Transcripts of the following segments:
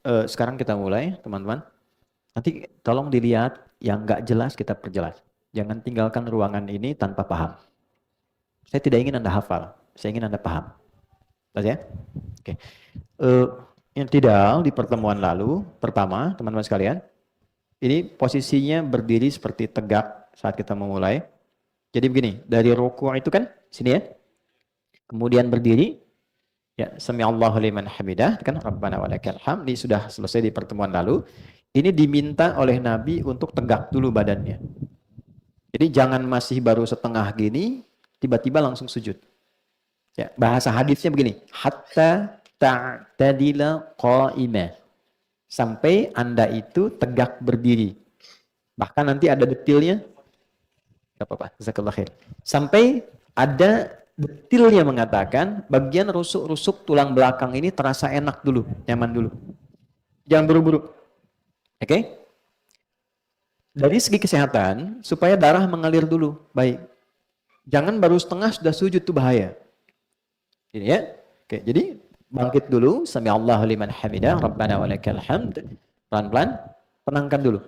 Sekarang kita mulai, teman-teman. Nanti tolong dilihat yang nggak jelas kita perjelas. Jangan tinggalkan ruangan ini tanpa paham. Saya tidak ingin Anda hafal, saya ingin Anda paham. Jelas ya? Oke. Eh, yang tidak di pertemuan lalu, pertama, teman-teman sekalian, ini posisinya berdiri seperti tegak saat kita memulai. Jadi begini, dari ruku' itu kan sini ya. Kemudian berdiri, ya, sami Allahu liman hamidah, kan Rabbana walakal hamd. Ini sudah selesai di pertemuan lalu. Ini diminta oleh Nabi untuk tegak dulu badannya. Jadi jangan masih baru setengah gini, tiba-tiba langsung sujud. Ya, bahasa hadisnya begini, hatta ta'tadila qa'imah. Sampai Anda itu tegak berdiri. Bahkan nanti ada detailnya, enggak apa-apa, jazakallahu khair. Sampai ada detailnya mengatakan bagian rusuk-rusuk tulang belakang ini terasa enak dulu, nyaman dulu. Jangan buru-buru. Oke? Dari segi kesehatan, supaya darah mengalir dulu. Baik. Jangan baru setengah sudah sujud, itu bahaya. Ini ya. Oke, jadi bangkit dulu. Sami Allahu liman hamidah. Rabbana walakal hamd. Pelan-pelan. Tenangkan dulu.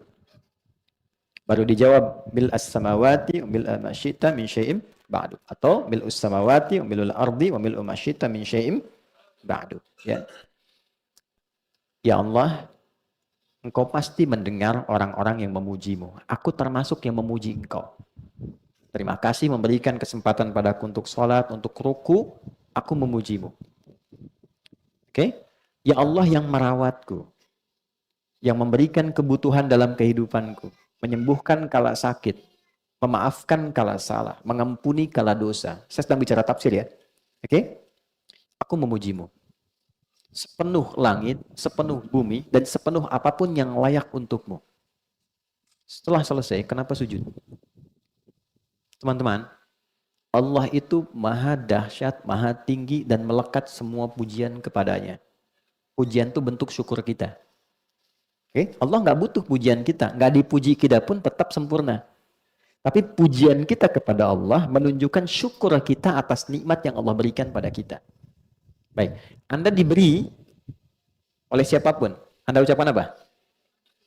Baru dijawab bil as-samawati bil amasyita min syai'im ba'du. Atau bil as-samawati bil ardi wa bil amasyita min syai'im ba'du. Ya. Ya Allah, Engkau pasti mendengar orang-orang yang memujimu. Aku termasuk yang memuji Engkau. Terima kasih memberikan kesempatan padaku untuk sholat, untuk ruku. Aku memujimu. Oke? Ya Allah yang merawatku. Yang memberikan kebutuhan dalam kehidupanku. Menyembuhkan kala sakit. Memaafkan kala salah. Mengampuni kala dosa. Saya sedang bicara tafsir ya. Oke? Aku memujimu. Sepenuh langit, sepenuh bumi, dan sepenuh apapun yang layak untukmu. Setelah selesai, kenapa sujud? Teman-teman, Allah itu maha dahsyat, maha tinggi, dan melekat semua pujian kepadanya. Pujian itu bentuk syukur kita. Oke? Allah nggak butuh pujian kita. Nggak dipuji kita pun tetap sempurna. Tapi pujian kita kepada Allah menunjukkan syukur kita atas nikmat yang Allah berikan pada kita. Baik, Anda diberi oleh siapapun. Anda ucapkan apa?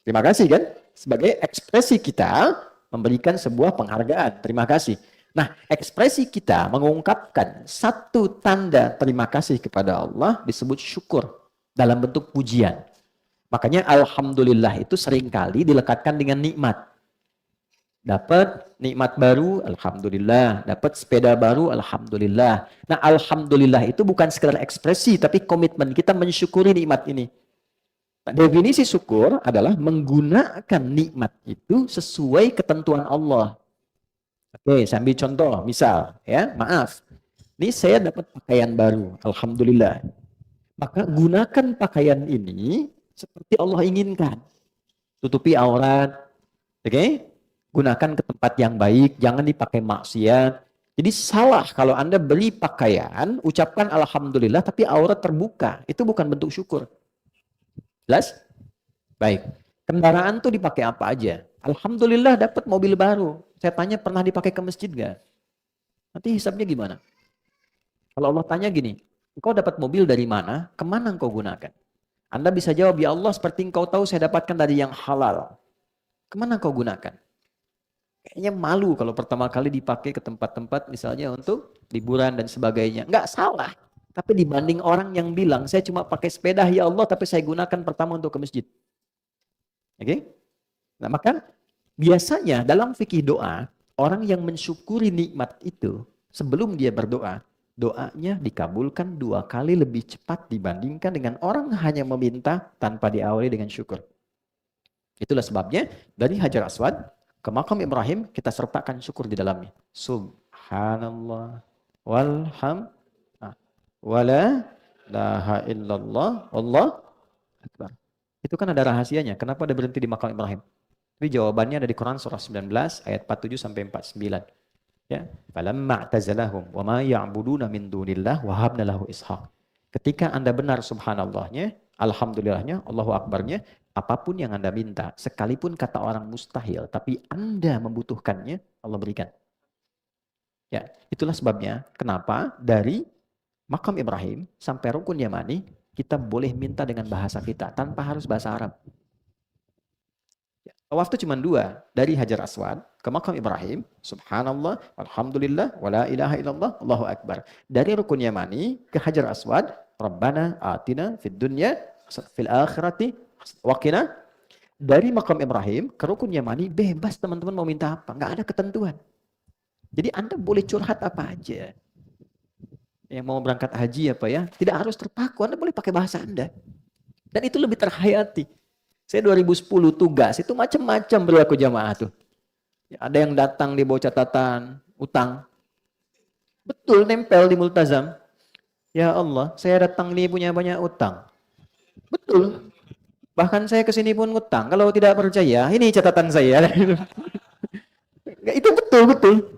Terima kasih kan? Sebagai ekspresi kita memberikan sebuah penghargaan. Terima kasih. Nah, ekspresi kita mengungkapkan satu tanda terima kasih kepada Allah disebut syukur dalam bentuk pujian. Makanya alhamdulillah itu seringkali dilekatkan dengan nikmat. Dapat nikmat baru, alhamdulillah. Dapat sepeda baru, alhamdulillah. Nah, alhamdulillah itu bukan sekedar ekspresi, tapi komitmen kita mensyukuri nikmat ini. Nah, definisi syukur adalah menggunakan nikmat itu sesuai ketentuan Allah. Oke, saya ambil contoh, misal, ya, maaf. Ini saya dapat pakaian baru, alhamdulillah. Maka gunakan pakaian ini seperti Allah inginkan. Tutupi aurat, oke? Gunakan ke tempat yang baik, jangan dipakai maksiat. Jadi salah kalau Anda beli pakaian, ucapkan alhamdulillah tapi aurat terbuka. Itu bukan bentuk syukur. Jelas? Baik. Kendaraan tuh dipakai apa aja? Alhamdulillah dapat mobil baru. Saya tanya pernah dipakai ke masjid gak? Nanti hisabnya gimana? Kalau Allah tanya gini, engkau dapat mobil dari mana? Kemana engkau gunakan? Anda bisa jawab, ya Allah seperti engkau tahu saya dapatkan dari yang halal. Kemana engkau gunakan? Kayaknya malu kalau pertama kali dipakai ke tempat-tempat misalnya untuk liburan dan sebagainya. Enggak salah. Tapi dibanding orang yang bilang, saya cuma pakai sepeda ya Allah, tapi saya gunakan pertama untuk ke masjid. Oke? Nah maka biasanya dalam fikih doa, orang yang mensyukuri nikmat itu, sebelum dia berdoa, doanya dikabulkan 2 kali lebih cepat dibandingkan dengan orang hanya meminta tanpa diawali dengan syukur. Itulah sebabnya dari Hajar Aswad ke makam Ibrahim kita sertakan syukur di dalamnya. Subhanallah walhamdulillah wala ilaha illallah Allah akbar. Itu kan ada rahasianya. Kenapa ada berhenti di makam Ibrahim? Tapi jawabannya ada di Quran surah 19 ayat 47 sampai 49. Ya, falamma i'tazalahum wa ma ya'buduna min dunillah wa habna lahu ishaq. Ketika Anda benar subhanallahnya, alhamdulillahnya, Allahu akbarnya, apapun yang Anda minta, sekalipun kata orang mustahil, tapi Anda membutuhkannya, Allah berikan. Ya, itulah sebabnya kenapa dari makam Ibrahim sampai rukun Yamani kita boleh minta dengan bahasa kita tanpa harus bahasa Arab. Tawaf itu cuma dua, dari Hajar Aswad ke Makam Ibrahim, subhanallah, alhamdulillah, wala ilaha illallah, Allahu Akbar. Dari Rukun Yamani ke Hajar Aswad, Rabbana atina fid dunya, fil akhirati, waqina. Dari Makam Ibrahim ke Rukun Yamani, bebas teman-teman mau minta apa, nggak ada ketentuan. Jadi Anda boleh curhat apa aja. Yang mau berangkat haji apa ya, tidak harus terpaku, Anda boleh pakai bahasa Anda. Dan itu lebih terhayati. Saya 2010 tugas, itu macam-macam berlaku jamaah tuh. Ada yang datang di bawah catatan utang. Betul, nempel di multazam. Ya Allah, saya datang ini punya banyak utang. Betul. Bahkan saya kesini pun utang. Kalau tidak percaya, ini catatan saya. Itu betul-betul.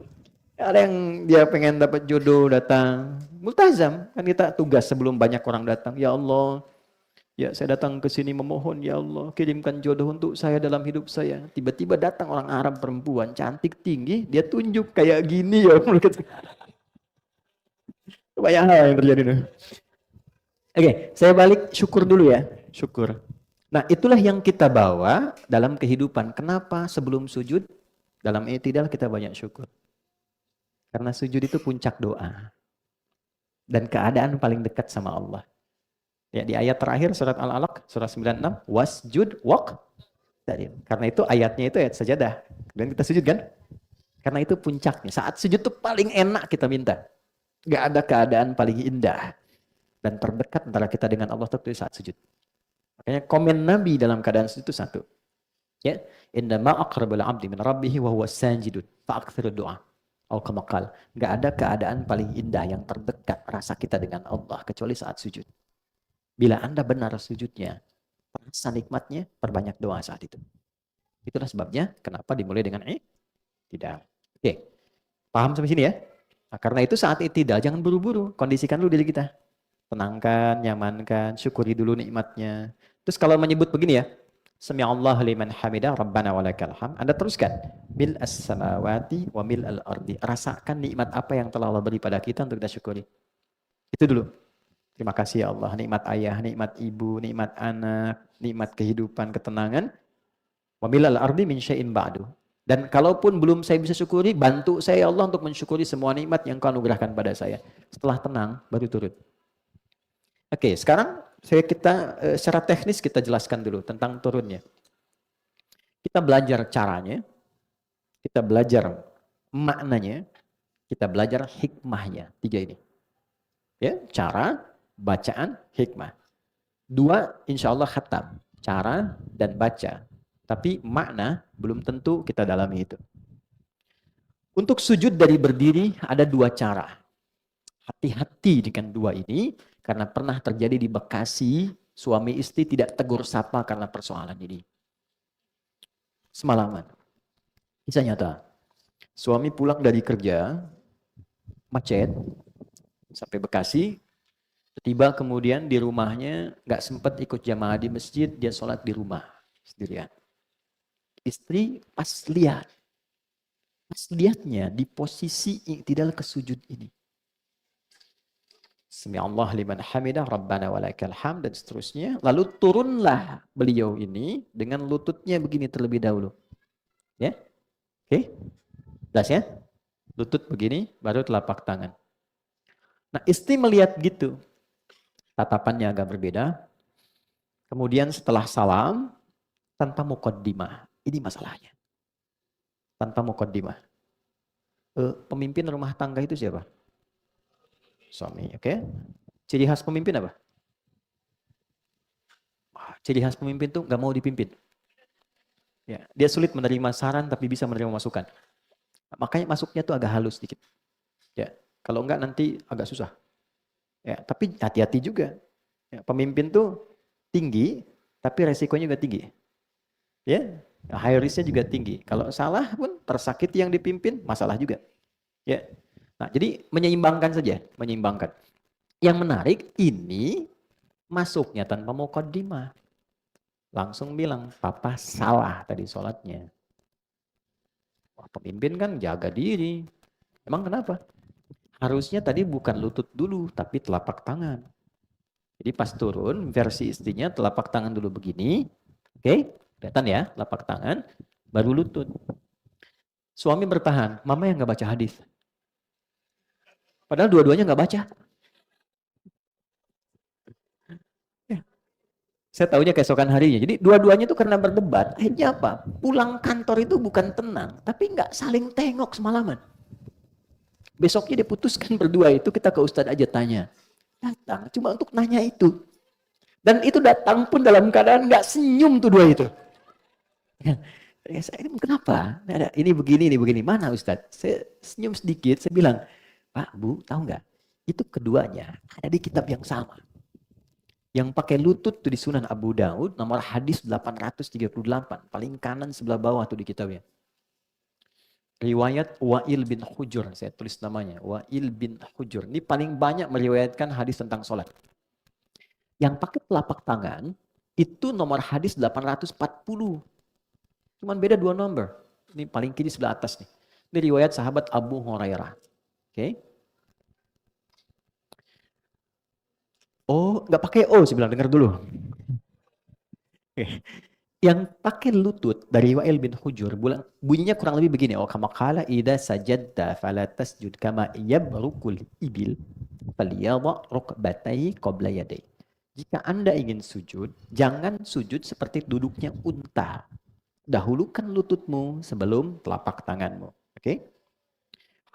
Ada yang dia pengen dapat jodoh datang. Multazam. Kan kita tugas sebelum banyak orang datang. Ya Allah, ya saya datang ke sini memohon, ya Allah kirimkan jodoh untuk saya dalam hidup saya. Tiba-tiba datang orang Arab perempuan, cantik tinggi, dia tunjuk kayak gini ya. Banyak hal yang terjadi nih. Oke, saya balik syukur dulu ya. Syukur. Nah itulah yang kita bawa dalam kehidupan. Kenapa sebelum sujud, dalam i'tidal kita banyak syukur. Karena sujud itu puncak doa. Dan keadaan paling dekat sama Allah. Ya, di ayat terakhir surat Al-Alaq, surat 96, wasjud waq. Karena itu ayatnya itu ayat sajadah. Dan kita sujud kan? Karena itu puncaknya. Saat sujud itu paling enak kita minta. Gak ada keadaan paling indah. Dan terdekat antara kita dengan Allah itu saat sujud. Makanya komen Nabi dalam keadaan sujud itu satu. Ya, indama aqrabul abdi min rabbihi wa huwa sajidun fa'aktsiru du'a. Au kama qala. Gak ada keadaan paling indah yang terdekat rasa kita dengan Allah kecuali saat sujud. Bila Anda benar sujudnya, rasa nikmatnya, perbanyak doa saat itu. Itulah sebabnya kenapa dimulai dengan i'tidal. Oke, paham sampai sini ya? Nah, karena itu saat i'tidal jangan buru-buru, kondisikan dulu diri kita. Tenangkan, nyamankan, syukuri dulu nikmatnya. Terus kalau menyebut begini ya, Sami'allahu liman hamidah, Rabbana walakal hamd. Anda teruskan, mil as-samawati wa mil al-ardi. Rasakan nikmat apa yang telah Allah beri pada kita untuk kita syukuri. Itu dulu. Terima kasih ya Allah, nikmat ayah, nikmat ibu, nikmat anak, nikmat kehidupan, ketenangan. Wa mil al-ardi min syai'in ba'du. Dan kalaupun belum saya bisa syukuri, bantu saya ya Allah untuk mensyukuri semua nikmat yang Kau anugerahkan pada saya. Setelah tenang, baru turut. Oke, sekarang kita secara teknis kita jelaskan dulu tentang turunnya. Kita belajar caranya, kita belajar maknanya, kita belajar hikmahnya. 3 ini. Ya, cara, bacaan, hikmah. 2 insya Allah khatam. Cara dan baca. Tapi makna belum tentu kita dalami itu. Untuk sujud dari berdiri ada 2 cara. Hati-hati dengan 2 ini. Karena pernah terjadi di Bekasi, suami istri tidak tegur sapa karena persoalan ini. Semalaman. Kisah nyata. Suami pulang dari kerja, macet, sampai Bekasi, tiba kemudian di rumahnya, nggak sempat ikut jamaah di masjid, dia sholat di rumah sendirian. Istri pas lihatnya di posisi i'tidal ke sujud ini. Sami'allah liman hamidah, Rabbana walakal hamd, dan seterusnya. Lalu turunlah beliau ini dengan lututnya begini terlebih dahulu. Ya, oke, jelas ya? Lutut begini, baru telapak tangan. Nah, istri melihat gitu, tatapannya agak berbeda. Kemudian setelah salam, tanpa muqaddimah. Ini masalahnya. Tanpa muqaddimah. Pemimpin rumah tangga itu siapa? Suami, oke? Ciri khas pemimpin apa? Ciri khas pemimpin tuh nggak mau dipimpin. Ya, dia sulit menerima saran tapi bisa menerima masukan. Makanya masuknya tuh agak halus sedikit. Ya, kalau enggak nanti agak susah. Ya, tapi hati-hati juga. Ya, pemimpin tuh tinggi, tapi resikonya juga tinggi. Ya, high risk-nya juga tinggi. Kalau salah pun tersakiti yang dipimpin, masalah juga. Ya. Nah, jadi menyeimbangkan saja, menyeimbangkan. Yang menarik ini masuknya tanpa muqaddimah. Langsung bilang, papa salah tadi sholatnya. Wah, pemimpin kan jaga diri. Emang kenapa? Harusnya tadi bukan lutut dulu, tapi telapak tangan. Jadi pas turun, versi istrinya telapak tangan dulu begini. Oke, kelihatan ya, telapak tangan, baru lutut. Suami bertahan, mama yang nggak baca hadis. Padahal dua-duanya nggak baca. Ya, saya tahunya keesokan harinya. Jadi dua-duanya itu karena berdebat. Akhirnya apa? Pulang kantor itu bukan tenang, tapi nggak saling tengok semalaman. Besoknya diputuskan berdua itu kita ke Ustadz aja tanya. Datang cuma untuk nanya itu. Dan itu datang pun dalam keadaan nggak senyum tuh dua itu. Ya, saya ini kenapa? Ini begini. Mana Ustadz? Saya senyum sedikit, saya bilang, Pak, Bu, tahu nggak? Itu keduanya ada di kitab yang sama. Yang pakai lutut tuh di Sunan Abu Daud, nomor hadis 838. Paling kanan sebelah bawah tuh di kitabnya. Riwayat Wa'il bin Hujur, saya tulis namanya. Wa'il bin Hujur. Ini paling banyak meriwayatkan hadis tentang sholat. Yang pakai telapak tangan, itu nomor hadis 840. Cuman beda 2 nomor. Ini paling kiri sebelah atas nih. Ini riwayat sahabat Abu Hurairah. Oke. Oh, nggak pakai O, saya bilang, dengar dulu. Yang pakai lutut dari Wa'il bin Hujur, bunyinya kurang lebih begini. Oh, kama qala idza sajadta fala tasjud kama yabrukul ibil falyadha rukbatayhi qabla yaday. Jika Anda ingin sujud, jangan sujud seperti duduknya unta. Dahulukan lututmu sebelum telapak tanganmu. Oke?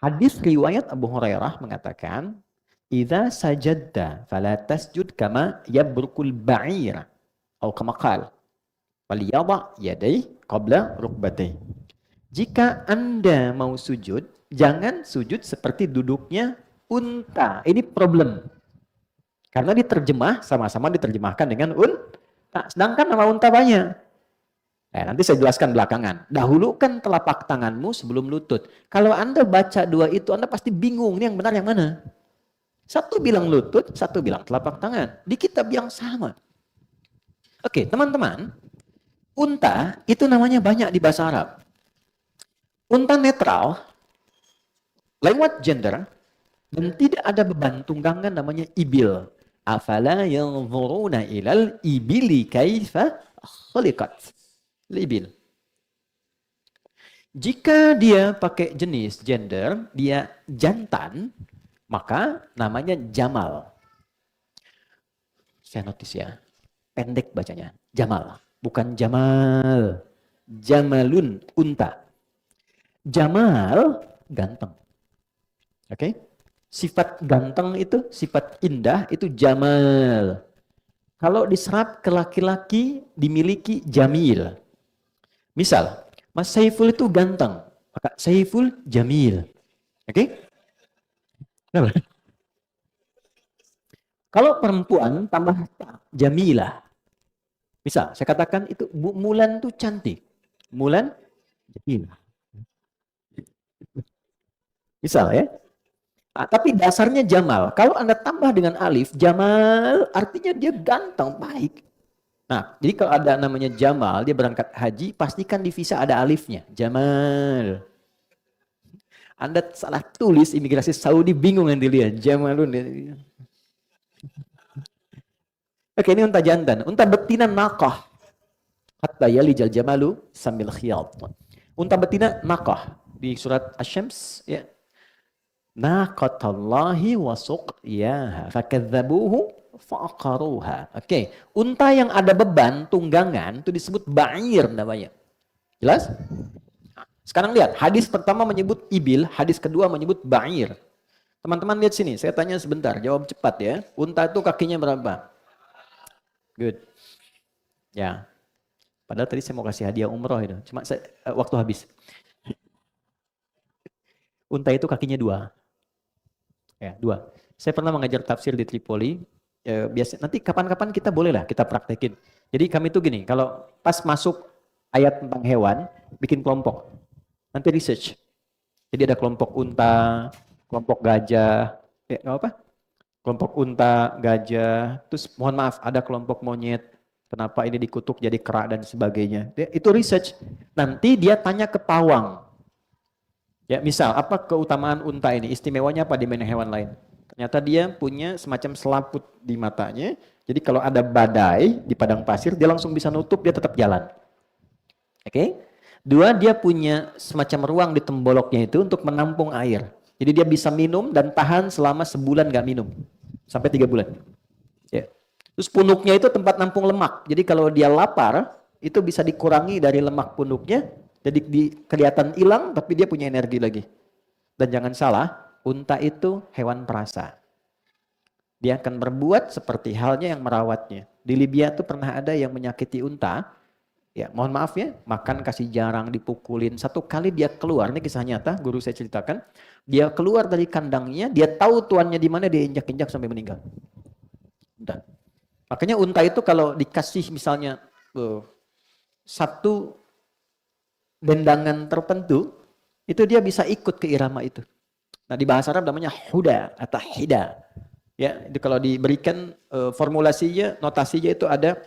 Hadis riwayat Abu Hurairah mengatakan, idza sajadta fala tasjud kama yabrukul ba'ir. Atau kama qala waliyadha yadai qabla rukbatai. Jika Anda mau sujud, jangan sujud seperti duduknya unta. Ini problem. Karena diterjemah, sama-sama diterjemahkan dengan unta. Sedangkan nama unta banyak. Nanti saya jelaskan belakangan. Dahulukan telapak tanganmu sebelum lutut. Kalau Anda baca dua itu, Anda pasti bingung. Ini yang benar yang mana? Satu bilang lutut, satu bilang telapak tangan. Di kitab yang sama. Oke, teman-teman. Unta itu namanya banyak di bahasa Arab. Unta netral, lewat gender, dan tidak ada beban tunggangan namanya ibil. Afala yanzuruna ilal ibili kaifa khuliqat. Ibil. Jika dia pakai jenis gender, dia jantan, maka namanya jamal. Saya notice ya, pendek bacanya, jamal. Bukan Jamal. Jamalun, unta. Jamal, ganteng. Oke? Sifat ganteng itu, sifat indah itu Jamal. Kalau diserap ke laki-laki, dimiliki Jamil. Misal, Mas Saiful itu ganteng. Maka Saiful Jamil. Oke? Kenapa? Kalau perempuan tambah Jamilah. Bisa, saya katakan itu Bu Mulan tuh cantik. Mulan, Jamila. Misal ya. Nah, tapi dasarnya Jamal. Kalau Anda tambah dengan alif, Jamal artinya dia ganteng, baik. Nah, jadi kalau ada namanya Jamal, dia berangkat haji, pastikan di visa ada alifnya. Jamal. Anda salah tulis, imigrasi Saudi bingung yang dilihat. Jamalun. Oke, ini unta jantan. Unta betina naqah. Hatta yalijal jamalu sambil khiyat. Unta betina naqah. Di surat Asy-Syams ya. Naqatallahi wa suqyaha fakadzabuhu faqaruha. Oke, unta yang ada beban tunggangan itu disebut ba'ir namanya. Jelas? Sekarang lihat, hadis pertama menyebut ibil, hadis kedua menyebut ba'ir. Teman-teman lihat sini, saya tanya sebentar, jawab cepat ya. Unta itu kakinya berapa? Good. Ya. Padahal tadi saya mau kasih hadiah umroh itu. Cuma waktu habis. Unta itu kakinya 2. Ya, 2. Saya pernah mengajar tafsir di Tripoli. Biasa nanti kapan-kapan kita boleh lah kita praktekin. Jadi kami tuh gini, kalau pas masuk ayat tentang hewan, bikin kelompok. Nanti research. Jadi ada kelompok unta, kelompok gajah, apa? Kelompok unta, gajah, terus mohon maaf ada kelompok monyet. Kenapa ini dikutuk jadi kera dan sebagainya. Itu research. Nanti dia tanya ke pawang. Ya, misal apa keutamaan unta ini? Istimewanya apa dibanding hewan lain? Ternyata dia punya semacam selaput di matanya. Jadi kalau ada badai di padang pasir, dia langsung bisa nutup, dia tetap jalan. Oke? Dua, dia punya semacam ruang di temboloknya itu untuk menampung air. Jadi dia bisa minum dan tahan selama sebulan nggak minum. Sampai 3 bulan. Ya. Terus punuknya itu tempat nampung lemak. Jadi kalau dia lapar, itu bisa dikurangi dari lemak punuknya. Jadi kelihatan hilang, tapi dia punya energi lagi. Dan jangan salah, unta itu hewan perasa. Dia akan berbuat seperti halnya yang merawatnya. Di Libya tuh pernah ada yang menyakiti unta. Ya, mohon maaf ya, makan kasih jarang, dipukulin. Satu kali dia keluar, ini kisah nyata, guru saya ceritakan. Dia keluar dari kandangnya, dia tahu tuannya di mana, dia injak-injak sampai meninggal. Udah. Makanya unta itu kalau dikasih misalnya satu dendangan tertentu, itu dia bisa ikut ke irama itu. Nah, di bahasa Arab namanya huda atau hida. Ya, itu kalau diberikan formulasinya, notasinya itu ada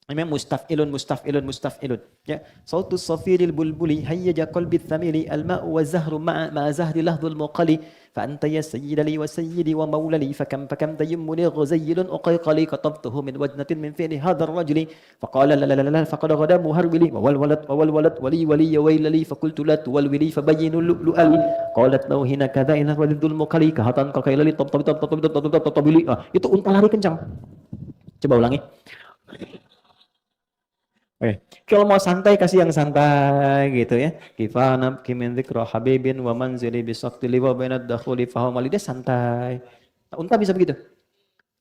namanya mustaf'ilun, mustaf'ilun, mustaf'ilun. Ya, sautus safiril bulbuli hayyaja qalbi thamili al-ma'u wa zahru ma'a zahri lahdul muqali fa anta ya sayyida li wa sayyidi wa maula li fakam tayammuni ghazayyilun uqayqali katabtuhu min wajnatin min fi'li hadha ar-rajuli faqala la la la la faqad ghada muharwili wa wal walad wali wali ya waylali faqultu la tuwalwili fabayyinu lu'lu'al qalat law hina kadha ina walidul muqali kahatan kakailali tabili. Itu unta lari kencang. Coba ulangi. Oke, kalau mau santai kasih yang santai gitu ya. Kifana kimin dzikra habibin wa manzili bisaqti liwa bainad dakhuli fahumali, dia santai. Nah, unta bisa begitu.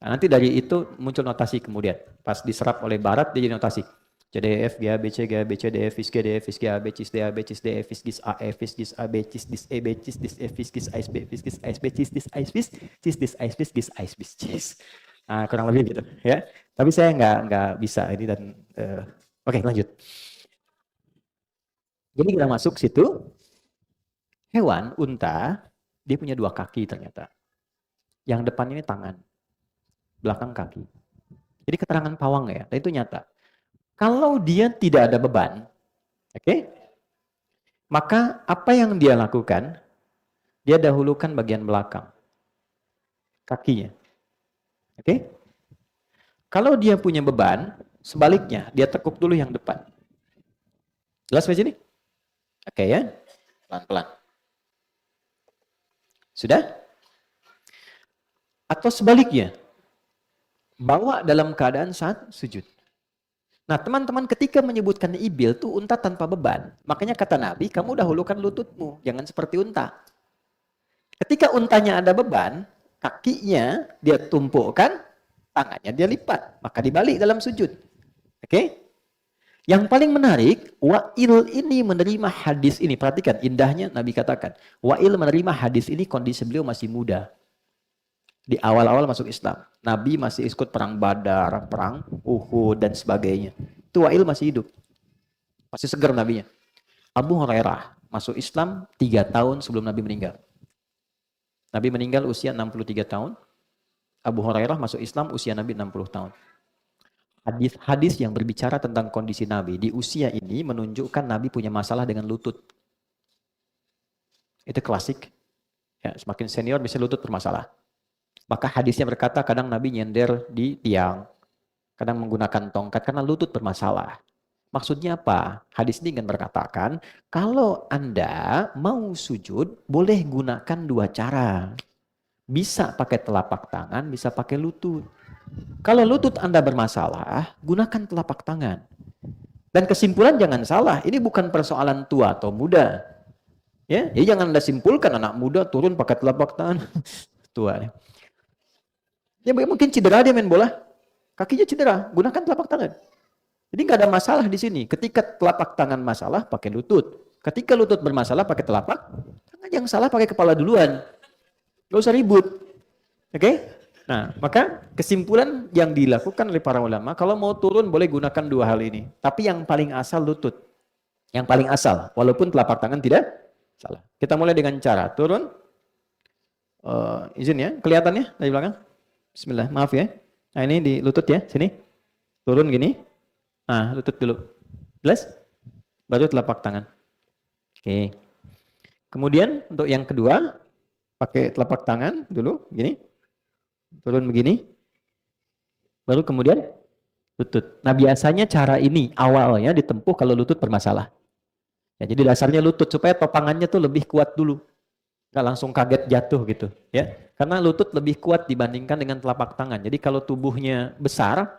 Nah, nanti dari itu muncul notasi kemudian. Pas diserap oleh barat dia jadi notasi. C D F G A B C G A B C D F G D F G A B C D A B C D F G A F G A B C D E B C D F G A S B F G A S B C D A S B C D A S B C A S B. Nah, kurang lebih gitu ya. Tapi saya nggak bisa ini dan oke, lanjut. Jadi kita masuk situ, hewan, unta, dia punya 2 kaki ternyata. Yang depan ini tangan, belakang kaki. Jadi keterangan pawang ya, dan itu nyata. Kalau dia tidak ada beban, oke, maka apa yang dia lakukan, dia dahulukan bagian belakang, kakinya. Oke? Kalau dia punya beban, sebaliknya, dia tekuk dulu yang depan. Jelas sampai sini? Oke ya, pelan-pelan. Sudah? Atau sebaliknya, bawa dalam keadaan saat sujud. Nah, teman-teman ketika menyebutkan ibil tuh unta tanpa beban. Makanya kata Nabi, kamu dahulukan lututmu, jangan seperti unta. Ketika untanya ada beban, kakinya dia tumpukkan, tangannya dia lipat, maka dibalik dalam sujud. Oke? Yang paling menarik, Wa'il ini menerima hadis ini. Perhatikan, indahnya Nabi katakan. Wa'il menerima hadis ini kondisi beliau masih muda. Di awal-awal masuk Islam. Nabi masih ikut perang Badar, perang Uhud, dan sebagainya. Itu Wa'il masih hidup. Masih segar Nabinya. Abu Hurairah masuk Islam 3 tahun sebelum Nabi meninggal. Nabi meninggal usia 63 tahun. Abu Hurairah masuk Islam usia Nabi 60 tahun. Hadis-hadis yang berbicara tentang kondisi Nabi di usia ini menunjukkan Nabi punya masalah dengan lutut. Itu klasik. Ya, semakin senior bisa lutut bermasalah. Maka hadisnya berkata kadang Nabi nyender di tiang. Kadang menggunakan tongkat karena lutut bermasalah. Maksudnya apa? Hadis ini ingin berkatakan, kalau Anda mau sujud, boleh gunakan 2 cara. Bisa pakai telapak tangan, bisa pakai lutut. Kalau lutut Anda bermasalah, gunakan telapak tangan. Dan kesimpulan jangan salah, ini bukan persoalan tua atau muda. Ya, jadi jangan Anda simpulkan anak muda turun pakai telapak tangan. Tua. Ya mungkin cedera dia main bola, kakinya cedera, gunakan telapak tangan. Jadi nggak ada masalah di sini. Ketika telapak tangan masalah, pakai lutut. Ketika lutut bermasalah, pakai telapak tangan. Yang salah pakai kepala duluan. Gak usah ribut. Oke? Nah, maka kesimpulan yang dilakukan oleh para ulama, kalau mau turun boleh gunakan 2 hal ini. Tapi yang paling asal lutut. Yang paling asal, walaupun telapak tangan tidak salah. Kita mulai dengan cara turun. Izin ya, kelihatannya dari belakang. Bismillah, maaf ya. Nah ini di lutut ya, sini. Turun gini. Nah, lutut dulu. Jelas? Baru telapak tangan. Oke. Kemudian untuk yang kedua, pakai telapak tangan dulu, gini. turun begini, baru kemudian lutut. Nah biasanya cara ini awalnya ditempuh kalau lutut bermasalah. Ya, jadi dasarnya lutut supaya topangannya tuh lebih kuat dulu, nggak langsung kaget jatuh gitu, ya. Karena lutut lebih kuat dibandingkan dengan telapak tangan. Jadi kalau tubuhnya besar,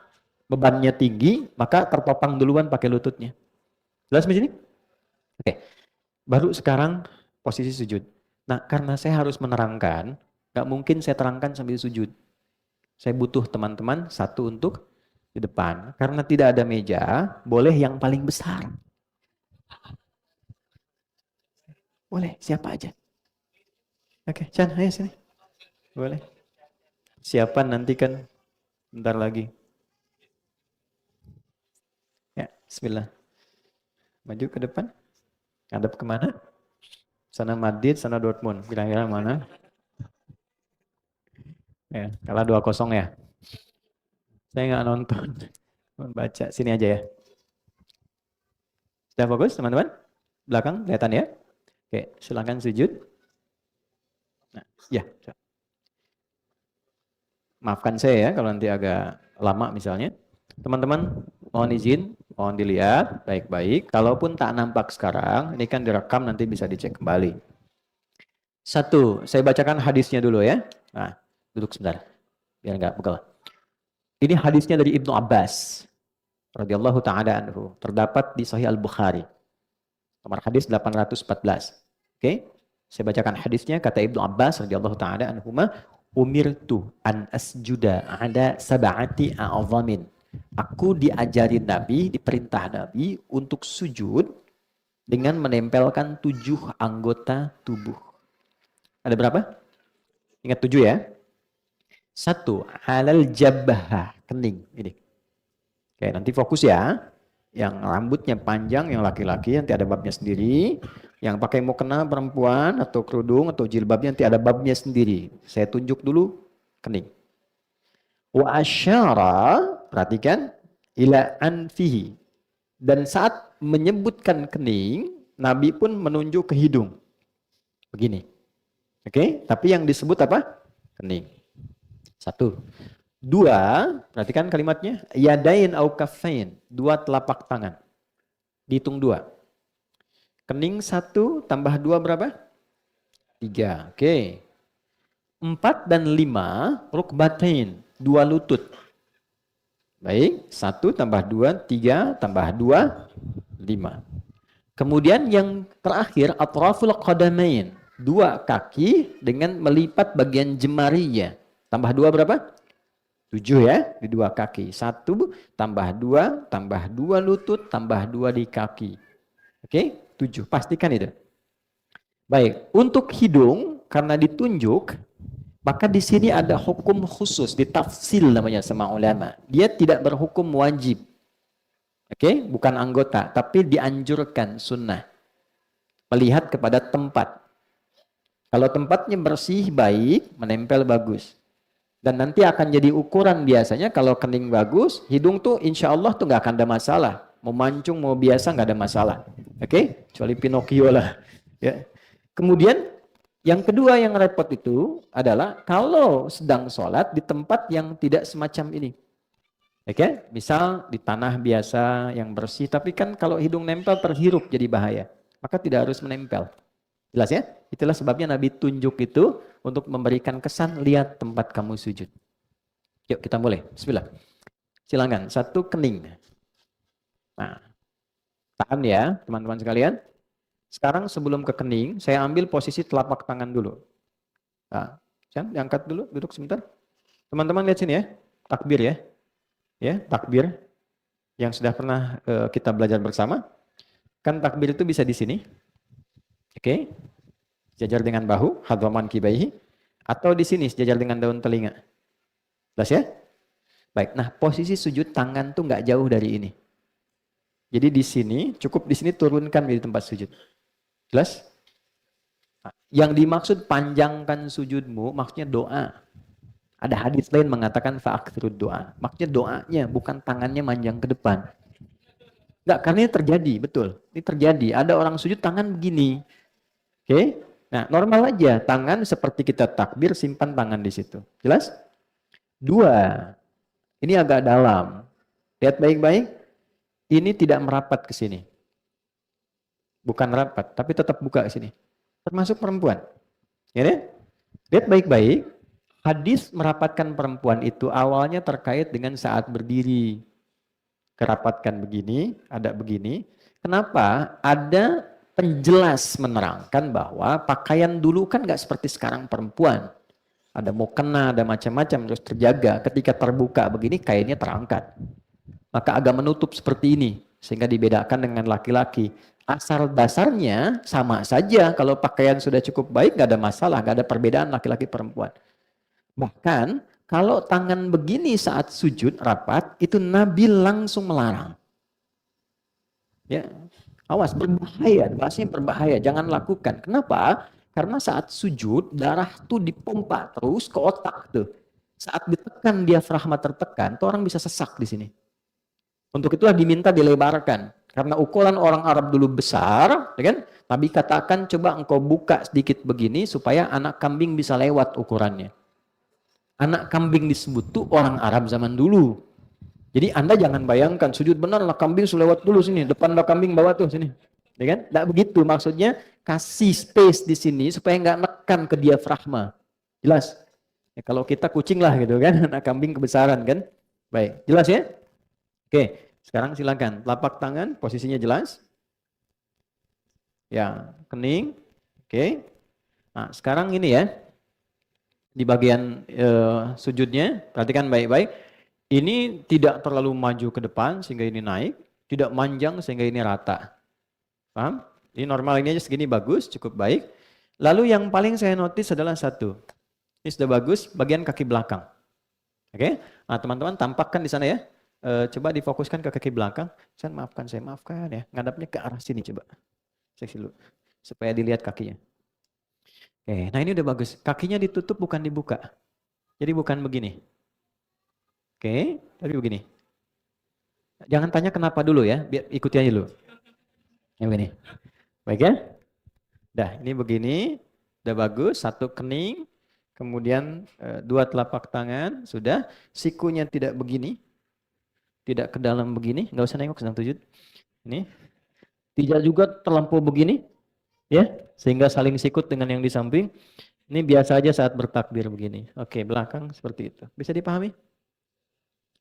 bebannya tinggi, maka tertopang duluan pakai lututnya. Jelas di sini? Oke. Baru sekarang posisi sujud. Nah, karena saya harus menerangkan, nggak mungkin saya terangkan sambil sujud. Saya butuh teman-teman satu untuk di depan. Karena tidak ada meja, boleh yang paling besar. Boleh, siapa aja. Oke, Chan, ayo sini. Boleh. Siapa nanti kan bentar lagi. Ya, bismillah. Maju ke depan. Hadap kemana? Sana Madrid, sana Dortmund. Kira-kira mana? Ya, kalah 2-0 ya. Saya nggak nonton. Baca sini aja ya. Sudah fokus teman-teman? Belakang kelihatan ya? Oke, silakan sujud. Nah, ya. Maafkan saya ya kalau nanti agak lama misalnya. Teman-teman mohon izin, mohon dilihat baik-baik. Kalaupun tak nampak sekarang, ini kan direkam nanti bisa dicek kembali. Satu, saya bacakan hadisnya dulu ya. Nah, duduk sebentar. Biar nggak pegal. Ini hadisnya dari Ibnu Abbas radhiyallahu taala anhu, terdapat di Sahih Al-Bukhari. Nomor hadis 814. Oke? Saya bacakan hadisnya, kata Ibnu Abbas radhiyallahu taala anhuma, umirtu an asjuda ada sab'ati a'zamin. Aku diajarin Nabi, diperintah Nabi untuk sujud dengan menempelkan 7 anggota tubuh. Ada berapa? Ingat 7 ya. 1, halal jabah, kening. Ini. Oke, nanti fokus ya. Yang rambutnya panjang, yang laki-laki, nanti ada babnya sendiri. Yang pakai mukena perempuan atau kerudung atau jilbabnya nanti ada babnya sendiri. Saya tunjuk dulu kening. Wa asyara, perhatikan, ila anfihi. Dan saat menyebutkan kening, Nabi pun menunjuk ke hidung. Begini. Oke, tapi yang disebut apa? Kening. 1. 2, perhatikan kalimatnya, yadain au kaffain, 2 telapak tangan. Dihitung 2. Kening 1 tambah 2 berapa? 3. Oke. 4 dan 5, rukbatain, 2 lutut. Baik, 1 tambah 2, 3 tambah 2, 5. Kemudian yang terakhir, atraful qadamain, 2 kaki dengan melipat bagian jemarinya. Tambah 2 berapa? 7 ya, di 2 kaki. 1 tambah 2, tambah 2 lutut, tambah 2 di kaki. Oke, 7. Pastikan itu. Baik, untuk hidung, karena ditunjuk, maka di sini ada hukum khusus, ditafsil namanya sama ulama. Dia tidak berhukum wajib. Oke, bukan anggota, tapi dianjurkan sunnah. Melihat kepada tempat. Kalau tempatnya bersih, baik, menempel bagus. Dan nanti akan jadi ukuran biasanya kalau kening bagus, hidung tuh insya Allah tuh nggak akan ada masalah. Mau mancung, mau biasa nggak ada masalah. Oke? Kecuali Pinocchio lah. Ya. Kemudian yang kedua yang repot itu adalah kalau sedang sholat di tempat yang tidak semacam ini. Oke? Misal di tanah biasa yang bersih, tapi kan kalau hidung nempel terhirup jadi bahaya. Maka tidak harus menempel. Jelas ya? Itulah sebabnya Nabi tunjuk itu untuk memberikan kesan, lihat tempat kamu sujud. Yuk kita mulai. Bismillah. Silakan. 1, kening. Nah, tahan ya teman-teman sekalian. Sekarang sebelum ke kening, saya ambil posisi telapak tangan dulu. Nah, Chan, diangkat dulu, duduk sebentar. Teman-teman lihat sini ya. Takbir ya. Ya, takbir. Yang sudah pernah kita belajar bersama. Kan takbir itu bisa di sini. Oke. Sejajar dengan bahu, hadwaman kibaihi, atau di sini sejajar dengan daun telinga. Jelas ya? Baik, nah posisi sujud tangan tuh nggak jauh dari ini. Jadi di sini, cukup di sini turunkan di tempat sujud. Jelas? Nah, yang dimaksud panjangkan sujudmu, maksudnya doa. Ada hadis lain mengatakan fa'akthirud doa. Maksudnya doanya, bukan tangannya manjang ke depan. Enggak, karena ini terjadi, betul. Ini terjadi. Ada orang sujud tangan begini. Oke? Nah, normal aja. Tangan seperti kita takbir, simpan tangan di situ. Jelas? Dua, ini agak dalam. Lihat baik-baik, ini tidak merapat ke sini. Bukan rapat, tapi tetap buka ke sini. Termasuk perempuan. Ya deh? Lihat baik-baik, hadis merapatkan perempuan itu awalnya terkait dengan saat berdiri. Kerapatkan begini, ada begini. Kenapa? Ada penjelas menerangkan bahwa pakaian dulu kan nggak seperti sekarang perempuan. Ada mukena, ada macam-macam, terus terjaga. Ketika terbuka begini, kainnya terangkat. Maka agak menutup seperti ini, sehingga dibedakan dengan laki-laki. Asal dasarnya sama saja, kalau pakaian sudah cukup baik, nggak ada masalah, nggak ada perbedaan laki-laki perempuan. Bahkan, kalau tangan begini saat sujud rapat, itu Nabi langsung melarang. Ya, awas, berbahaya, bahasanya berbahaya, jangan lakukan. Kenapa? Karena saat sujud, darah tuh dipompa terus ke otak tuh. Saat ditekan diafragma tertekan, tuh orang bisa sesak di sini. Untuk itulah diminta dilebarkan. Karena ukuran orang Arab dulu besar, ya kan? Nabi katakan coba engkau buka sedikit begini supaya anak kambing bisa lewat ukurannya. Anak kambing disebut tuh orang Arab zaman dulu. Jadi Anda jangan bayangkan sujud benar lah kambing lewat dulu sini, depan lah kambing bawa tuh sini. Ya kan? Tidak begitu, maksudnya kasih space di sini supaya nggak nekan ke diafragma. Jelas? Ya, kalau kita kucing lah gitu kan, anak kambing kebesaran kan. Baik, jelas ya? Oke, sekarang silakan. Telapak tangan, posisinya jelas. Ya, kening. Oke. Nah, sekarang ini ya, di bagian sujudnya, perhatikan baik-baik. Ini tidak terlalu maju ke depan sehingga ini naik, tidak manjang sehingga ini rata. Paham? Ini normal ini aja segini bagus, cukup baik. Lalu yang paling saya notice adalah satu. Ini sudah bagus, bagian kaki belakang. Oke? Nah, teman-teman tampakkan di sana ya. Coba difokuskan ke kaki belakang. Saya maafkan ya. Ngadapnya ke arah sini coba. Seksi dulu. Supaya dilihat kakinya. Oke, nah ini udah bagus. Kakinya ditutup bukan dibuka. Jadi bukan begini. Oke, tapi begini. Jangan tanya kenapa dulu ya, biar ikuti aja dulu. Yang begini. Baik ya? Dah, ini begini. Udah bagus, satu kening. Kemudian dua telapak tangan, sudah. Sikunya tidak begini. Tidak ke dalam begini, nggak usah nengok sedang sujud. Ini. Tidak juga terlampau begini. Ya, sehingga saling sikut dengan yang di samping. Ini biasa aja saat bertakbir begini. Oke, belakang seperti itu. Bisa dipahami?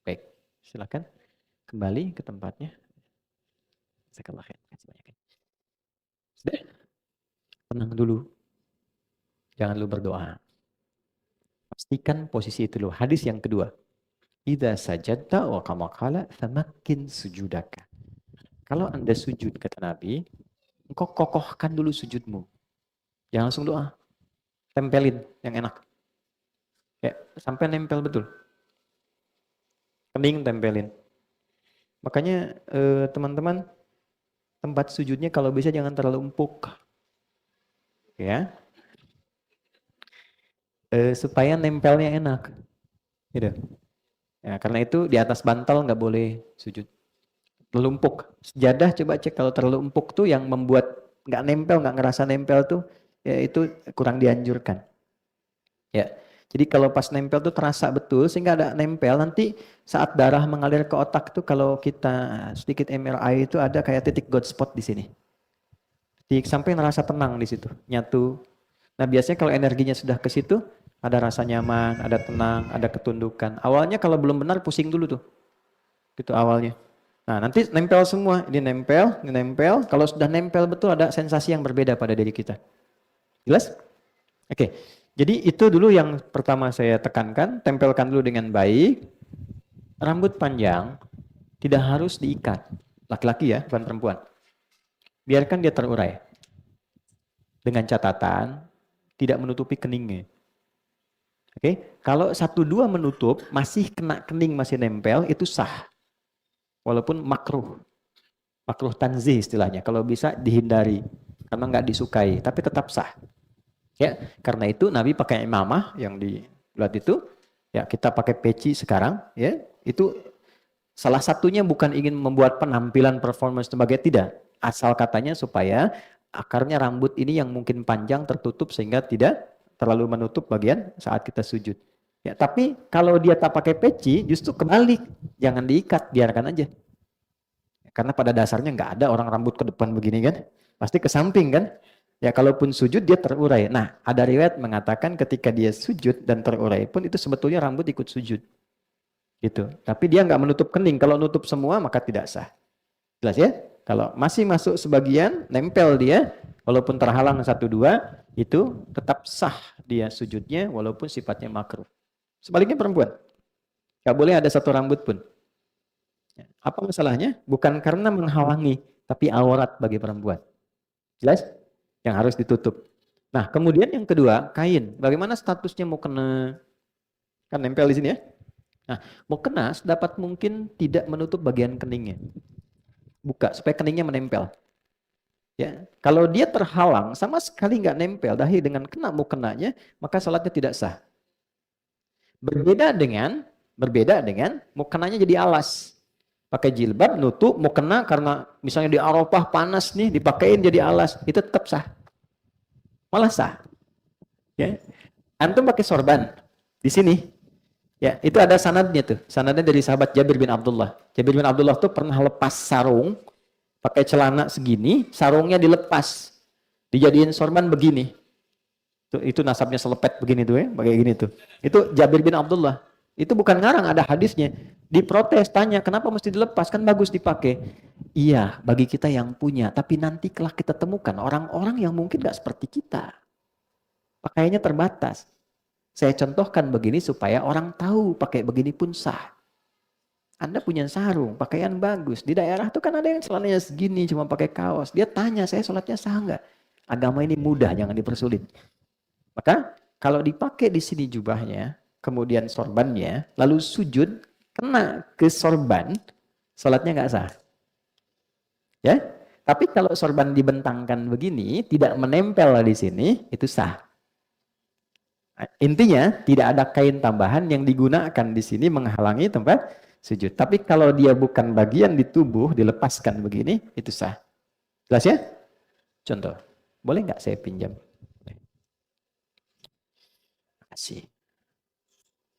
Baik, silakan kembali ke tempatnya. Jazakallah khair. Sudah? Tenang dulu. Jangan lu berdoa. Pastikan posisi itu dulu. Hadis yang kedua. Idza sajadta wa kama qala famakkin sujudaka. Kalau Anda sujud kata Nabi, engkau kokohkan dulu sujudmu. Jangan langsung doa. Tempelin yang enak. Ya, sampai nempel betul. Kening tempelin. Makanya teman-teman tempat sujudnya kalau bisa jangan terlalu empuk. Ya. Supaya nempelnya enak. Gitu. Ya, karena itu di atas bantal nggak boleh sujud. Terlalu empuk. Sejadah coba cek kalau terlalu empuk tuh yang membuat nggak nempel, nggak ngerasa nempel tuh, ya itu kurang dianjurkan. Ya. Jadi kalau pas nempel tuh terasa betul sehingga ada nempel nanti saat darah mengalir ke otak tuh kalau kita sedikit MRI itu ada kayak titik God spot di sini. Sampai ngerasa tenang di situ, nyatu. Nah biasanya kalau energinya sudah ke situ ada rasa nyaman, ada tenang, ada ketundukan. Awalnya kalau belum benar pusing dulu tuh. Gitu awalnya. Nah nanti nempel semua, ini nempel. Kalau sudah nempel betul ada sensasi yang berbeda pada diri kita. Jelas? Oke. Jadi itu dulu yang pertama saya tekankan, tempelkan dulu dengan baik. Rambut panjang tidak harus diikat. Laki-laki ya, bukan perempuan. Biarkan dia terurai. Dengan catatan, tidak menutupi keningnya. Oke, kalau 1-2 menutup, masih kena kening, masih nempel, itu sah. Walaupun makruh. Makruh tanzih istilahnya. Kalau bisa dihindari. Karena nggak disukai, tapi tetap sah. Ya, karena itu Nabi pakai imamah yang di bulat itu, ya kita pakai peci sekarang, ya itu salah satunya bukan ingin membuat penampilan performance sebagai tidak, asal katanya supaya akarnya rambut ini yang mungkin panjang tertutup sehingga tidak terlalu menutup bagian saat kita sujud. Ya, tapi kalau dia tak pakai peci, justru kebalik. Jangan diikat, biarkan aja. Karena pada dasarnya nggak ada orang rambut ke depan begini kan. Pasti ke samping kan. Ya kalaupun sujud dia terurai. Nah ada riwayat mengatakan ketika dia sujud dan terurai pun itu sebetulnya rambut ikut sujud. Gitu. Tapi dia nggak menutup kening. Kalau nutup semua maka tidak sah. Jelas ya? Kalau masih masuk sebagian, nempel dia, walaupun terhalang satu dua, itu tetap sah dia sujudnya walaupun sifatnya makruh. Sebaliknya perempuan. Nggak boleh ada satu rambut pun. Apa masalahnya? Bukan karena menghalangi, tapi aurat bagi perempuan. Jelas? Yang harus ditutup. Nah, kemudian yang kedua, kain. Bagaimana statusnya mau kena? Kan nempel di sini ya. Nah, mau kena, dapat mungkin tidak menutup bagian keningnya. Buka, supaya keningnya menempel. Ya, kalau dia terhalang, sama sekali nggak nempel, dahi dengan kena mau kenanya, maka salatnya tidak sah. Berbeda dengan mau kenanya jadi alas. Pakai jilbab, nutup, mau kena karena misalnya di Arafah panas nih, dipakein jadi alas, itu tetap sah. Malah sah. Ya. Antum pakai sorban di sini. Ya, itu ada sanadnya tuh. Sanadnya dari sahabat Jabir bin Abdullah. Jabir bin Abdullah tuh pernah lepas sarung, pakai celana segini, sarungnya dilepas. Dijadiin sorban begini. Itu nasabnya selepet begini tuh ya, kayak gini tuh. Itu Jabir bin Abdullah. Itu bukan ngarang, ada hadisnya. Diprotes, tanya, kenapa mesti dilepas? Kan bagus dipakai. Iya, bagi kita yang punya. Tapi nanti kelak kita temukan orang-orang yang mungkin gak seperti kita. Pakaiannya terbatas. Saya contohkan begini supaya orang tahu pakai begini pun sah. Anda punya sarung, pakaian bagus. Di daerah tuh kan ada yang celananya segini, cuma pakai kaos. Dia tanya, saya sholatnya sah nggak? Agama ini mudah, jangan dipersulit. Maka kalau dipakai di sini jubahnya, kemudian sorbannya, lalu sujud, kena ke sorban, sholatnya nggak sah. Ya, tapi kalau sorban dibentangkan begini, tidak menempel di sini, itu sah. Intinya tidak ada kain tambahan yang digunakan di sini menghalangi tempat sujud. Tapi kalau dia bukan bagian di tubuh, dilepaskan begini, itu sah. Jelas ya? Contoh, boleh nggak saya pinjam? Kasih.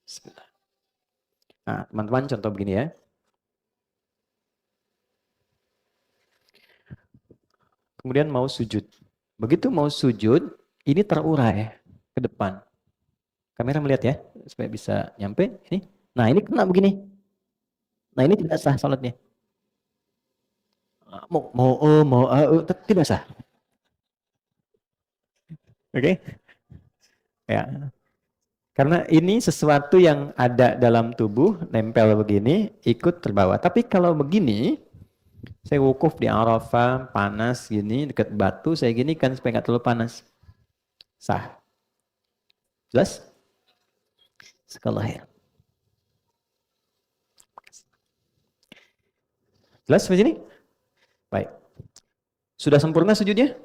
Sebentar. Nah, teman-teman contoh begini ya. Kemudian mau sujud. Begitu mau sujud, ini terurai ke depan. Kamera melihat ya, supaya bisa nyampe. Ini. Nah, ini kena begini. Nah, ini tidak sah salatnya. Tidak sah. Oke? Okay? Ya. Karena ini sesuatu yang ada dalam tubuh, nempel begini, ikut terbawa. Tapi kalau begini, saya wukuf di Arafah, panas gini, dekat batu, saya gini kan supaya nggak terlalu panas. Sah. Jelas? Sekolah ya. Jelas sampai sini? Baik. Sudah sempurna sujudnya?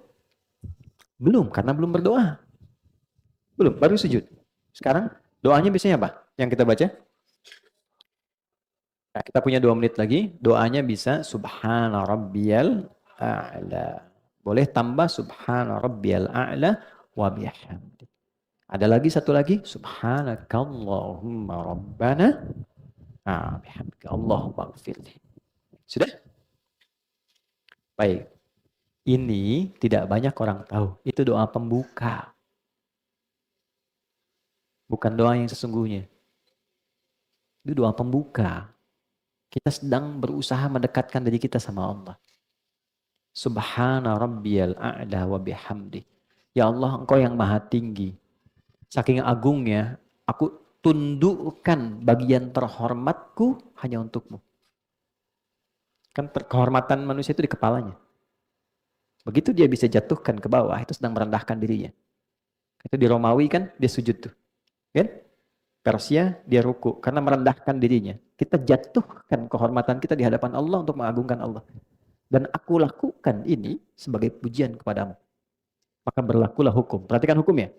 Belum, karena belum berdoa. Belum, baru sujud. Sekarang doanya biasanya apa? Yang kita baca? Nah, kita punya 2 menit lagi. Doanya bisa Subhana Rabbiyal A'la. Boleh tambah Subhana Rabbiyal A'la wa bihamdi. Ada lagi satu lagi. Subhanakallahumma Rabbana bihamdika Allahumma gfirli. Sudah? Baik. Ini tidak banyak orang tahu. Itu doa pembuka. Bukan doa yang sesungguhnya. Itu doa pembuka. Kita sedang berusaha mendekatkan diri kita sama Allah. Subhana rabbiyal a'la wa bihamdi. Ya Allah, Engkau yang maha tinggi. Saking agungnya, aku tundukkan bagian terhormatku hanya untukmu. Kan kehormatan manusia itu di kepalanya. Begitu dia bisa jatuhkan ke bawah, itu sedang merendahkan dirinya. Itu di Romawi kan, dia sujud tuh. Kan? Persia, dia ruku. Karena merendahkan dirinya. Kita jatuhkan kehormatan kita di hadapan Allah untuk mengagungkan Allah. Dan aku lakukan ini sebagai pujian kepadamu. Maka berlakulah hukum. Perhatikan hukumnya.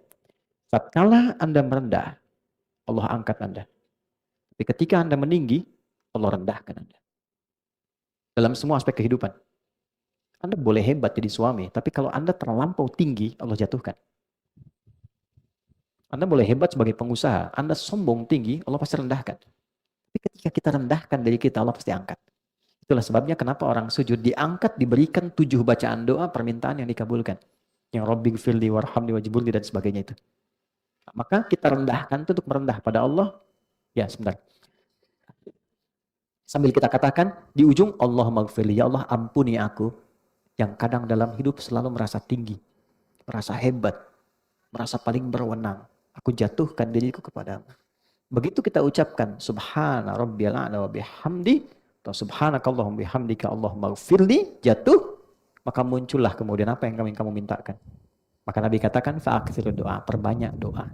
Tatkala Anda merendah, Allah angkat Anda. Tapi ketika Anda meninggi, Allah rendahkan Anda. Dalam semua aspek kehidupan. Anda boleh hebat jadi suami, tapi kalau Anda terlampau tinggi, Allah jatuhkan. Anda boleh hebat sebagai pengusaha, Anda sombong tinggi, Allah pasti rendahkan. Tapi ketika kita rendahkan diri kita, Allah pasti angkat. Itulah sebabnya kenapa orang sujud diangkat, diberikan 7 bacaan doa permintaan yang dikabulkan. Yang Rabbi gfirli warhamni wajburli dan sebagainya itu. Maka kita rendahkan itu untuk merendah pada Allah. Ya, sebentar. Sambil kita katakan di ujung Allah maghfirli, ya Allah ampuni aku yang kadang dalam hidup selalu merasa tinggi, merasa hebat, merasa paling berwenang. Aku jatuhkan diriku kepadamu. Begitu kita ucapkan subhana rabbiyal a'la wa bihamdi atau subhanakallahumma bihamdika Allahumma ighfirli, jatuh, maka muncullah kemudian apa yang kamu mintakan. Maka Nabi katakan fa'aktsiru doa, perbanyak doa.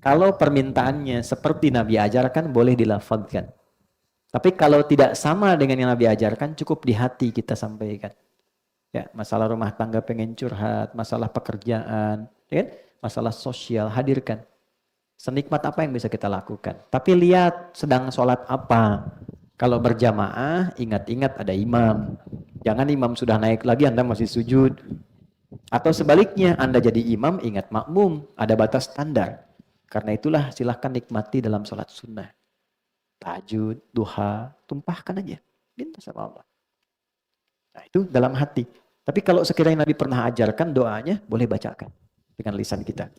Kalau permintaannya seperti Nabi ajarkan boleh dilafazkan. Tapi kalau tidak sama dengan yang Nabi ajarkan, cukup di hati kita sampaikan. Ya, masalah rumah tangga pengen curhat, masalah pekerjaan, ya kan? Masalah sosial, hadirkan. Senikmat apa yang bisa kita lakukan. Tapi lihat sedang sholat apa. Kalau berjamaah, ingat-ingat ada imam. Jangan imam sudah naik lagi, Anda masih sujud. Atau sebaliknya, Anda jadi imam, ingat makmum. Ada batas standar. Karena itulah silahkan nikmati dalam sholat sunnah. Tahajud, duha, tumpahkan aja. Minta sama Allah. Nah itu dalam hati. Tapi kalau sekiranya Nabi pernah ajarkan doanya, boleh bacakan. Dengan lisan kita.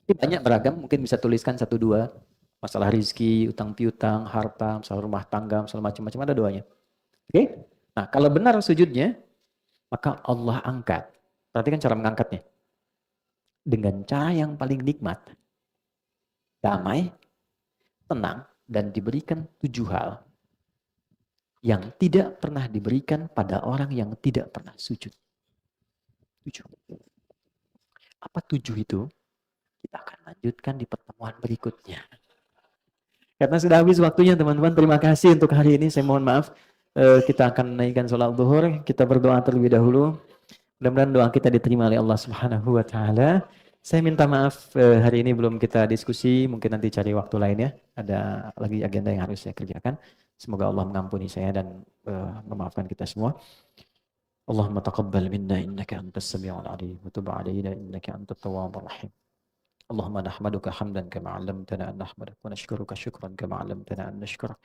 Ini banyak beragam, mungkin bisa tuliskan 1-2. Masalah rizki, utang piutang, harta, masalah rumah tangga, masalah macam-macam ada doanya. Oke? Nah kalau benar sujudnya, maka Allah angkat. Perhatikan cara mengangkatnya. Dengan cara yang paling nikmat. Damai, tenang, dan diberikan 7 hal yang tidak pernah diberikan pada orang yang tidak pernah sujud. 7. Apa 7 itu? Kita akan lanjutkan di pertemuan berikutnya. Karena sudah habis waktunya teman-teman. Terima kasih untuk hari ini. Saya mohon maaf. Kita akan naikkan sholat zuhur. Kita berdoa terlebih dahulu. Mudah-mudahan doa kita diterima oleh Allah Subhanahu wa Ta'ala. Saya minta maaf hari ini belum kita diskusi, mungkin nanti cari waktu lain ya. Ada lagi agenda yang harus saya kerjakan. Semoga Allah mengampuni saya dan memaafkan kita semua. Allahumma taqabbal minna innaka antas sami'ul alim wa tub 'alaina innaka antat tawwabur rahim. Allahumma nahmaduka hamdan kama 'allamtana an nahmadak wa nashkuruka syukran kama 'allamtana an nashkurak.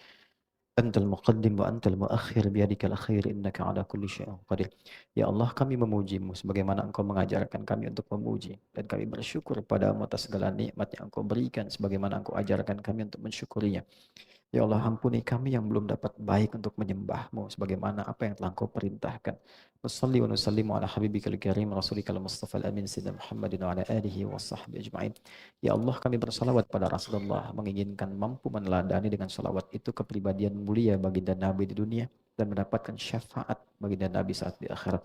Antal muqaddim wa antal muakhir biyadikal khair innaka ala kulli syai'in qadir. Ya Allah, kami memujimu sebagaimana Engkau mengajarkan kami untuk memuji, dan kami bersyukur padamu atas segala nikmat yang Engkau berikan sebagaimana Engkau ajarkan kami untuk mensyukurinya. Ya Allah, ampuni kami yang belum dapat baik untuk menyembah-Mu sebagaimana apa yang telah Engkau perintahkan. Wassalli wa nusallimu ala habibikal karim rasulikal mustafa al-amin sayyidina Muhammadin wa ala alihi wa sahbihi ajma'in. Ya Allah, kami bersalawat pada Rasulullah, menginginkan mampu meneladani dengan salawat itu kepribadian mulia baginda Nabi di dunia dan mendapatkan syafaat baginda Nabi saat di akhirat.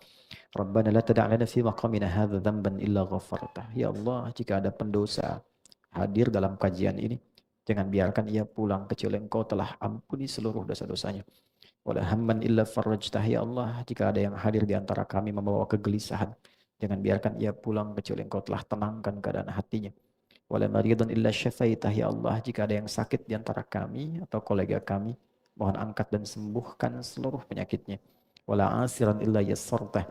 Rabbana la tada' lana fi maqamina hadza dhanban illa ghafartah. Ya Allah, jika ada pendosa hadir dalam kajian ini, jangan biarkan ia pulang kecuali Engkau telah ampuni seluruh dosa-dosanya. Wala hamman illa farajtah. Ya Allah, jika ada yang hadir di antara kami membawa kegelisahan, jangan biarkan ia pulang kecuali Engkau telah tenangkan keadaan hatinya. Wala maridun illa syafaitah. Ya Allah, jika ada yang sakit di antara kami atau kolega kami, mohon angkat dan sembuhkan seluruh penyakitnya. Wala asiran illa yassartah.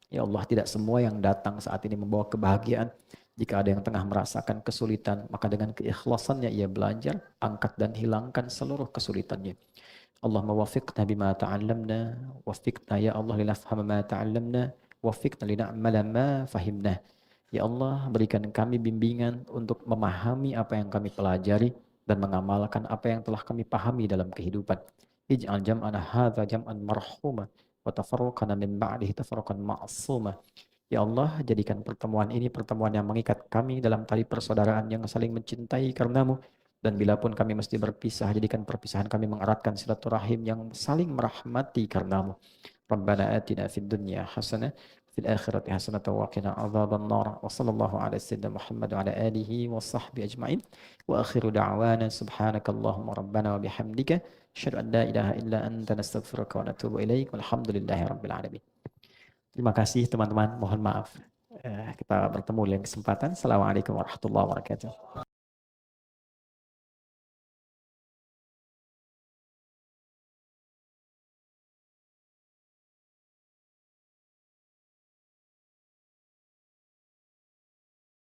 Ya Allah, tidak semua yang datang saat ini membawa kebahagiaan. Jika ada yang tengah merasakan kesulitan, maka dengan keikhlasannya ia belajar, angkat dan hilangkan seluruh kesulitannya. Allahumma wafiqna bima ta'allamna, wafiqna ya Allah linafhama ma ta'allamna, wafiqna lina'mala ma fahimna. Ya Allah, berikan kami bimbingan untuk memahami apa yang kami pelajari dan mengamalkan apa yang telah kami pahami dalam kehidupan. Ij'al jam'ana hadza jam'an marhuma wa tafarruqana min ba'dihi tafarruqan ma'suma. Ya Allah, jadikan pertemuan ini pertemuan yang mengikat kami dalam tali persaudaraan yang saling mencintai karenamu. Dan bila pun kami mesti berpisah, jadikan perpisahan kami mengeratkan silaturahim yang saling merahmati karenamu. Rabbana atina fid dunya hasanah, fil akhirati hasanah wa qina adzaban nar. Wa sallallahu ala sayyidina Muhammad wa ala alihi wa sahbihi ajma'in. Wa akhiru da'wana subhanakallahumma rabbana wa bihamdika asyhadu an la ilaha illa anta nastaghfiruka wa natubu ilaik. Walhamdulillahi rabbil alamin. Terima kasih teman-teman, mohon maaf. Kita bertemu di lain kesempatan. Assalamualaikum warahmatullahi wabarakatuh.